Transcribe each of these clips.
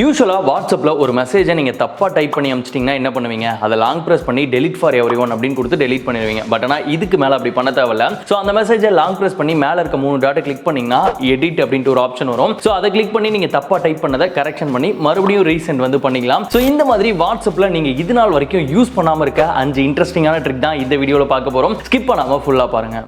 யூசுவலா வாட்ஸ்அப்ல ஒரு மெசேஜை நீங்க தப்பா டைப் பண்ணி அனுப்பிச்சிட்டீங்கன்னா என்ன பண்ணுவீங்க? அதை லாங் பிரஸ் பண்ணி delete for everyone அப்படின்னு கொடுத்து delete பண்ணிடுவீங்க. பட் ஆனா இதுக்கு மேல அப்படி பண்ண தேவையில்ல. சோ அந்த மெசேஜை லாங் பிரஸ் பண்ணி மேல இருக்க 3 டாட்டை கிளிக் பண்ணீங்கன்னா எடிட் அப்படின்ற ஒரு ஆப்ஷன் வரும். சோ அதை கிளிக் பண்ணி நீங்க தப்பா டைப் பண்ணதை கரெக்ஷன் பண்ணி மறுபடியும் ரீசெண்ட் வந்து பண்ணிக்கலாம். சோ இந்த மாதிரி வாட்ஸ்அப்ல நீங்க இது நாள் வரைக்கும் யூஸ் பண்ணாம இருக்க 5 இன்ட்ரெஸ்டிங்கான ட்ரிக் தான் இந்த வீடியோல பார்க்க போறோம். ஸ்கிப் பண்ணாம ஃபுல்லா பாருங்க.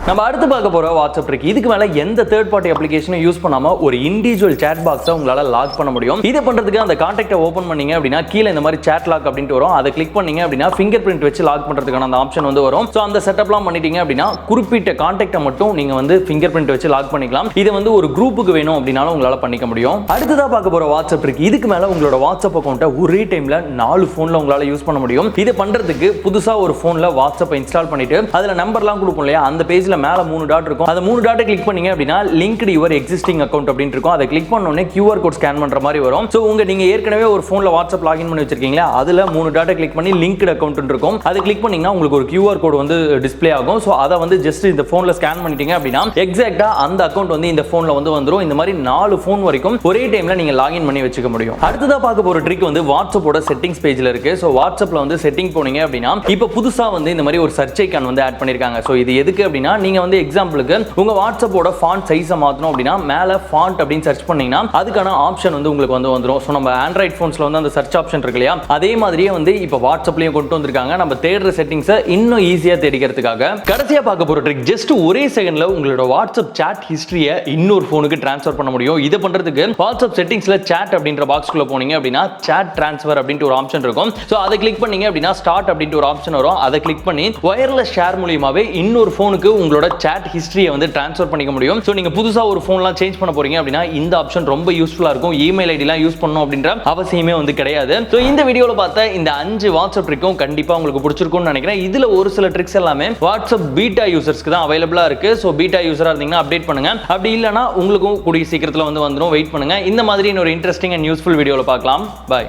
நம்ம அடுத்து பார்க்க போற வாட்ஸ்அப் ட்ரிக். இதுக்கு மேல எந்த தேர்ட் பார்ட்டி அப்ளிகேஷனும் யூஸ் பண்ணாம ஒரு இண்டிவிஜுவல் chat பாக்ஸை உங்களால லாக் பண்ண முடியும். இதை பண்றதுக்கு அந்த கான்டாக்டை ஓபன் பண்ணீங்க அப்படின்னா கீழே இந்த மாதிரி chat lock அப்படினு வரும். அதை கிளிக் பண்ணீங்க அப்படின்னா ஃபிங்கர் பிரிண்ட் வச்சு லாக் பண்றதுக்கான அந்த ஆப்ஷன் வந்து வரும். சோ அந்த செட்டப்லாம் பண்ணிட்டீங்க அப்படின்னா குறிப்பிட்ட கான்டாக்டை மட்டும் நீங்க வந்து ஃபிங்கர் பிரிண்ட் வச்சு லாக் பண்ணிக்கலாம். இதை வந்து ஒரு குரூப்புக்கு வேணும் அப்படினாலும் உங்களால பண்ணிக்க முடியும். அடுத்ததா பார்க்க போற வாட்ஸ்அப் ட்ரிக். இதுக்கு மேல உங்களோட வாட்ஸ்அப் அக்கவுண்ட்டை ஒரே டைம்ல 4 போன்ல உங்களால யூஸ் பண்ண முடியும். இதை பண்றதுக்கு புதுசா ஒரு போன்ல வாட்ஸ்அப் இன்ஸ்டால் பண்ணிட்டு அதுல நம்பர்லாம் கொடுப்போம் இல்லையா, அந்த பேஜ்ல மேல 3 டாட் அந்த 3 டாட்டை கிளிக் பண்ணீங்க அப்படின்னா linked your existing account அப்படினு இருக்கும். அதை கிளிக் பண்ண உடனே QR கோட் ஸ்கேன் பண்ற மாதிரி வரும். சோ நீங்க ஏற்கனவே ஒரு போன்ல வாட்ஸ்அப் லாகின் பண்ணி வச்சிருக்கீங்களா, அதுல 3 டாட்டை கிளிக் பண்ணி linked account இருக்கும். அதை கிளிக் பண்ணீங்கன்னா உங்களுக்கு ஒரு QR கோட் வந்து டிஸ்ப்ளே ஆகும். சோ அதை வந்து ஜஸ்ட் இந்த போன்ல ஸ்கேன் பண்ணிட்டீங்க அப்படின்னா எக்ஸாக்ட்டா அந்த அக்கவுண்ட் வந்து இந்த போன்ல வந்து வந்துரும். இந்த மாதிரி 4 போன் வரைக்கும் ஒரே டைம்ல நீங்க லாகின் பண்ணி வச்சுக்க முடியும். அடுத்ததா பார்க்க போற ட்ரிக் வந்து வாட்ஸ்அப்போட செட்டிங்ஸ் பேஜ்ல இருக்கு. சோ வாட்ஸ்அப்ல வந்து செட்டிங் போனீங்க அப்படின்னா இப்போ புதுசா வந்து இந்த மாதிரி ஒரு சர்ச் ஐகான் வந்து ஆட் பண்ணிருக்காங்க. சோ இது எதுக்கு அப்படின்னா நீங்க வந்து எக்ஸாம்பிள் உங்க வாட்ஸ்அப்போட ஃபாண்ட் சைஸை மாத்தணும் அப்படின்னா மேல ஃபாண்ட் அப்படின்னு சர்ச் பண்ணீங்கன்னா அதுக்கான ஆப்ஷன் வந்து உங்களுக்கு வந்து வந்துரும். சோ நம்ம ஆண்ட்ராய்ட் போன்ஸ்ல வந்து அந்த சர்ச் ஆப்ஷன் இருக்கு இல்லையா, அதே மாதிரியே வந்து இப்போ வாட்ஸ்அப்லயும் கொண்டு வந்திருக்காங்க. நம்ம தேடுற செட்டிங்ஸை இன்னும் ஈஸியா தேடிக்கிறதுக்காக. கடைசியா பார்க்க போற ட்ரிக், ஜஸ்ட் ஒரே செகண்ட்ல உங்களோட வாட்ஸ்அப் chat ஹிஸ்டரியை இன்னொரு போனுக்கு ட்ரான்ஸ்ஃபர் பண்ண முடியும். இதை பண்றதுக்கு வாட்ஸ்அப் செட்டிங்ஸ்ல chat அப்படின்ற பாக்ஸ்க்குள்ள போனீங்க அப்படின்னா chat transfer அப்படின்ற ஒரு ஆப்ஷன் இருக்கும். சோ அதை கிளிக் பண்ணீங்க அப்படின்னா ஸ்டார்ட் அப்படின்ற ஒரு ஆப்ஷன் வரும். அதை கிளிக் பண்ணி வயர்லெஸ் ஷேர் மூலமாவே இன்னொரு போனுக்கு உங்களோட chat ஹிஸ்டரியை வந்து ட்ரான்ஸ்ஃபர் பண்ணிக்க முடியும். சோ நீங்க புதுசா ஒரு போன்லாம் சேஞ்ச் பண்ண போறீங்க அப்படின்னா இந்த ஆப்ஷன் ரொம்ப யூஸ்ஃபுல்லா இருக்கும். இமெயில் ஐடிலாம் யூஸ் பண்ணணும் அப்படின்ற அவசியமே வந்து கிடையாது. சோ இந்த வீடியோல பார்த்த இந்த 5 வாட்ஸ்அப் ட்ரிக்கும் கண்டிப்பா உங்களுக்கு பிடிச்சிருக்கும்னு நினைக்கிறேன். இதுல ஒரு சில ட்ரிக்ஸ் எல்லாமே வாட்ஸ்அப் பீட்டா யூசர்ஸ்க்கு தான் அவைலபிளா இருக்கு. சோ பீட்டா யூசரா இருந்தீங்கன்னா அப்டேட் பண்ணுங்க. அப்படி இல்லனா உங்களுக்கும் கூடிய சீக்கிரத்துல வந்து வந்துரும். வெயிட் பண்ணுங்க. இந்த மாதிரி ஒரு இன்ட்ரெஸ்டிங் அண்ட் யூஸ்ஃபுல் வீடியோல பார்க்கலாம். பை.